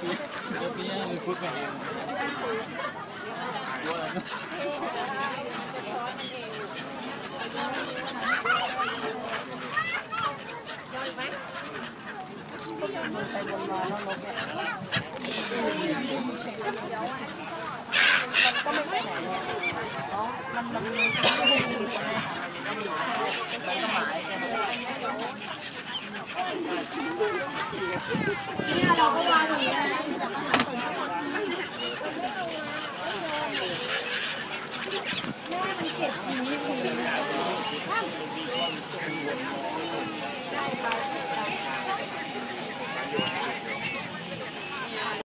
มีพุทธไปเองตัวอะไรไปวนมาแล้วนกเนี่ยมันก็ไม่ไปไหนเลยมันก็ไม่หมายกันเนี่ยเราก็วางอย่างนี้แม่มันเก็บอย่างนี้เลย